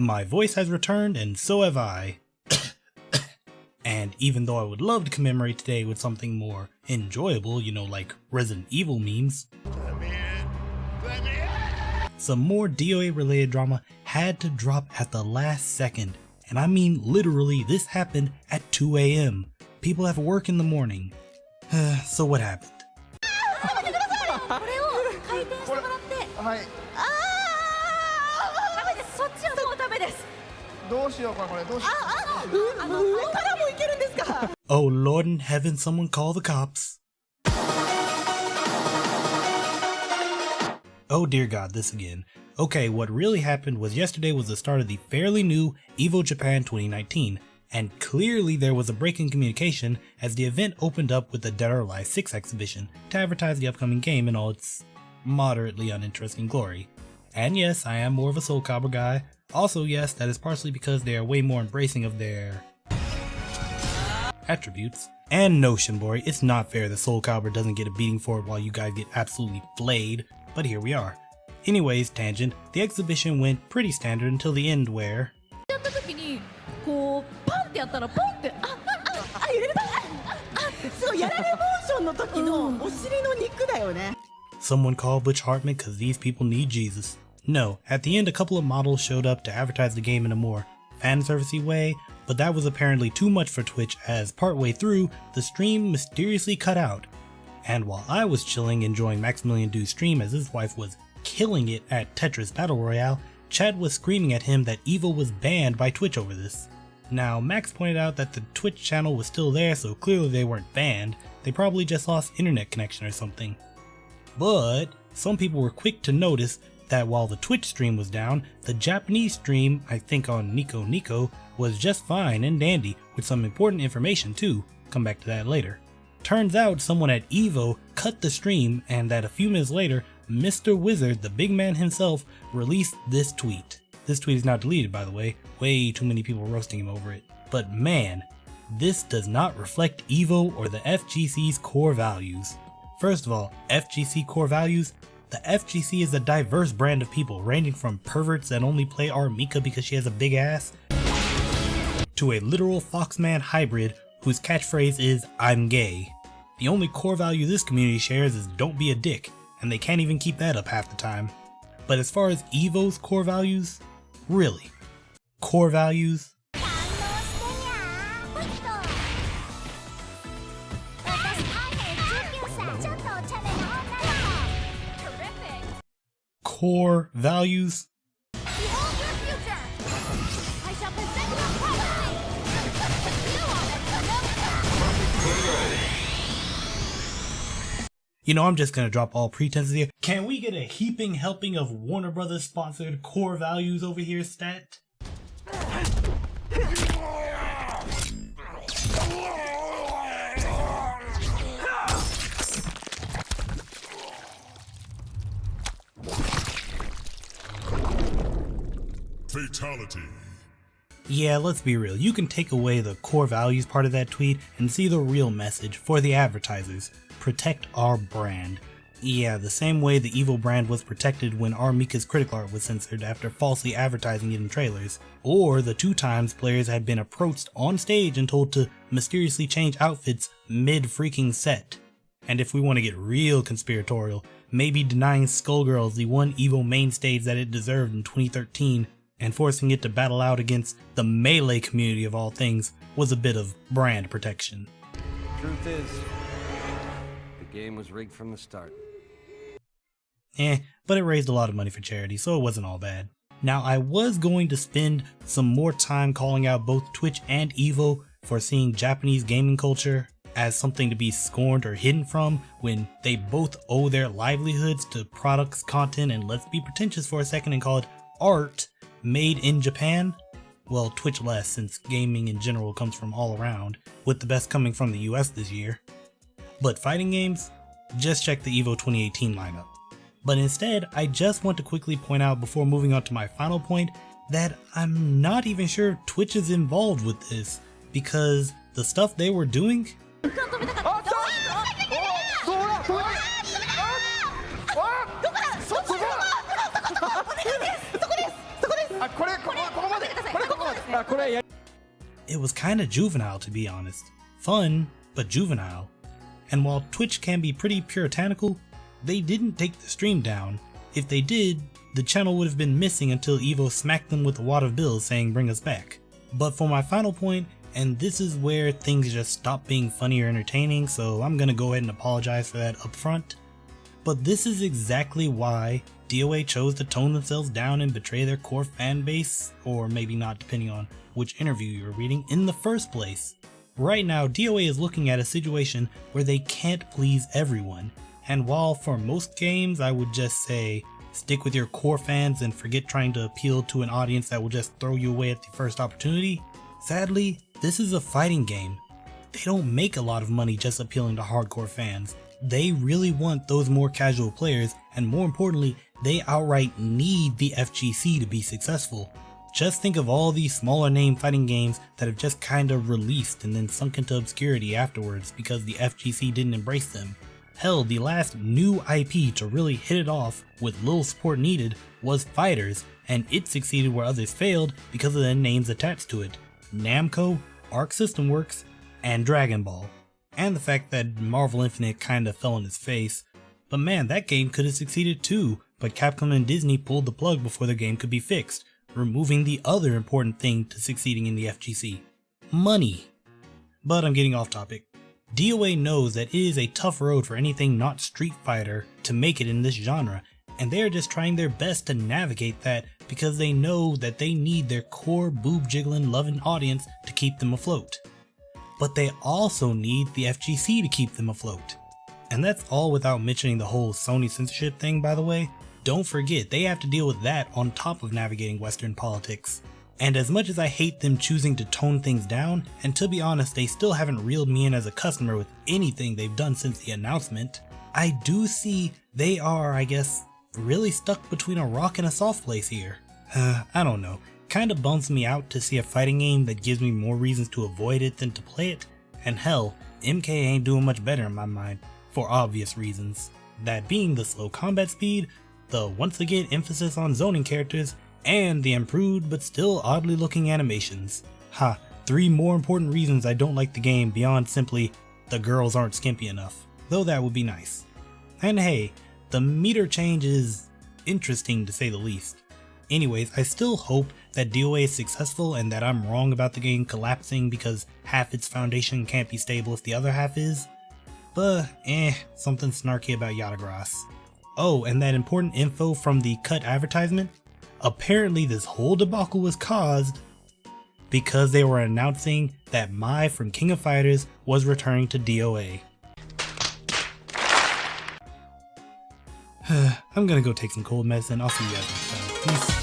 My voice has returned and so have I. And even though I would love to commemorate today with something more enjoyable, you know, like Resident Evil memes, some more DOA related drama had to drop at the last second. And I mean literally, this happened at 2 AM. People have work in the morning. So what happened? Oh Lord in heaven, someone call the cops. Oh dear God, this again. Okay, what really happened was yesterday was the start of the fairly new EVO Japan 2019, and clearly there was a break in communication as the event opened up with the Dead or Alive 6 exhibition to advertise the upcoming game in all its moderately uninteresting glory. And yes, I am more of a Soul Calibur guy. Also yes, that is partially because they are way more embracing of their attributes. And no, Shinbori, it's not fair that Soul Calibur doesn't get a beating for it while you guys get absolutely flayed, but here we are. Anyways, tangent, the exhibition went pretty standard until the end where someone called Butch Hartman cause these people need Jesus. No, at the end a couple of models showed up to advertise the game in a more fan-servicey way, but that was apparently too much for Twitch as partway through, the stream mysteriously cut out. And while I was chilling enjoying Maximilian Dude's stream as his wife was killing it at Tetris Battle Royale, Chad was screaming at him that EVO was banned by Twitch over this. Now, Max pointed out that the Twitch channel was still there, so clearly they weren't banned, they probably just lost internet connection or something. But some people were quick to notice that while the Twitch stream was down, the Japanese stream, I think on Nico Nico, was just fine and dandy with some important information too. Come back to that later. Turns out someone at EVO cut the stream and that a few minutes later, Mr. Wizard, the big man himself, released this tweet. This tweet is now deleted, by the way, way too many people roasting him over it. But man, this does not reflect EVO or the FGC's core values. First of all, FGC core values? The FGC is a diverse brand of people ranging from perverts that only play our Mika because she has a big ass, to a literal Foxman hybrid whose catchphrase is, "I'm gay." The only core value this community shares is don't be a dick, and they can't even keep that up half the time. But as far as EVO's core values, really? Core values? Core values? You know, I'm just gonna drop all pretenses here. Can we get a heaping helping of Warner Brothers sponsored core values over here, stat? Fatality. Yeah, let's be real. You can take away the core values part of that tweet and see the real message for the advertisers. Protect our brand. Yeah, the same way the EVO brand was protected when our Mika's critical art was censored after falsely advertising it in trailers. Or the 2 times players had been approached on stage and told to mysteriously change outfits mid-freaking set. And if we want to get real conspiratorial, maybe denying Skullgirls the one EVO main stage that it deserved in 2013 and forcing it to battle out against the Melee community of all things was a bit of brand protection. Truth is, the game was rigged from the start. But it raised a lot of money for charity, so it wasn't all bad. Now, I was going to spend some more time calling out both Twitch and EVO for seeing Japanese gaming culture as something to be scorned or hidden from when they both owe their livelihoods to products, content, and let's be pretentious for a second and call it art made in Japan. Well, Twitch less, since gaming in general comes from all around, with the best coming from the US this year. But fighting games? Just check the EVO 2018 lineup. But instead, I just want to quickly point out before moving on to my final point that I'm not even sure Twitch is involved with this, because the stuff they were doing? It was kinda juvenile, to be honest. Fun, but juvenile. And while Twitch can be pretty puritanical, they didn't take the stream down. If they did, the channel would have been missing until EVO smacked them with a wad of bills saying bring us back. But for my final point, and this is where things just stop being funny or entertaining, so I'm gonna go ahead and apologize for that up front. But this is exactly why DOA chose to tone themselves down and betray their core fan base, or maybe not depending on which interview you're reading, in the first place. Right now, DOA is looking at a situation where they can't please everyone, and while for most games I would just say stick with your core fans and forget trying to appeal to an audience that will just throw you away at the first opportunity, sadly, this is a fighting game. They don't make a lot of money just appealing to hardcore fans. They really want those more casual players, and more importantly, they outright need the FGC to be successful. Just think of all these smaller name fighting games that have just kinda released and then sunk into obscurity afterwards because the FGC didn't embrace them. Hell, the last new IP to really hit it off with little support needed was Fighters, and it succeeded where others failed because of the names attached to it. Namco, Arc System Works, and Dragon Ball. And the fact that Marvel Infinite kinda fell on his face. But man, that game could have succeeded too, but Capcom and Disney pulled the plug before the game could be fixed, removing the other important thing to succeeding in the FGC. Money. But I'm getting off topic. DOA knows that it is a tough road for anything not Street Fighter to make it in this genre, and they are just trying their best to navigate that because they know that they need their core boob jiggling loving audience to keep them afloat. But they also need the FGC to keep them afloat. And that's all without mentioning the whole Sony censorship thing, by the way. Don't forget, they have to deal with that on top of navigating Western politics. And as much as I hate them choosing to tone things down, and to be honest, they still haven't reeled me in as a customer with anything they've done since the announcement, I do see they are, I guess, really stuck between a rock and a soft place here. I don't know. Kinda bums me out to see a fighting game that gives me more reasons to avoid it than to play it, and hell, MK ain't doing much better in my mind, for obvious reasons. That being the slow combat speed, the once again emphasis on zoning characters, and the improved but still oddly looking animations. Ha, 3 more important reasons I don't like the game beyond simply the girls aren't skimpy enough, though that would be nice. And hey, the meter change is interesting to say the least. Anyways, I still hope that DOA is successful and that I'm wrong about the game collapsing because half its foundation can't be stable if the other half is. But something snarky about Yatagras. Oh, and that important info from the cut advertisement? Apparently this whole debacle was caused because they were announcing that Mai from King of Fighters was returning to DOA. I'm gonna go take some cold medicine. I'll see you guys next time. Peace.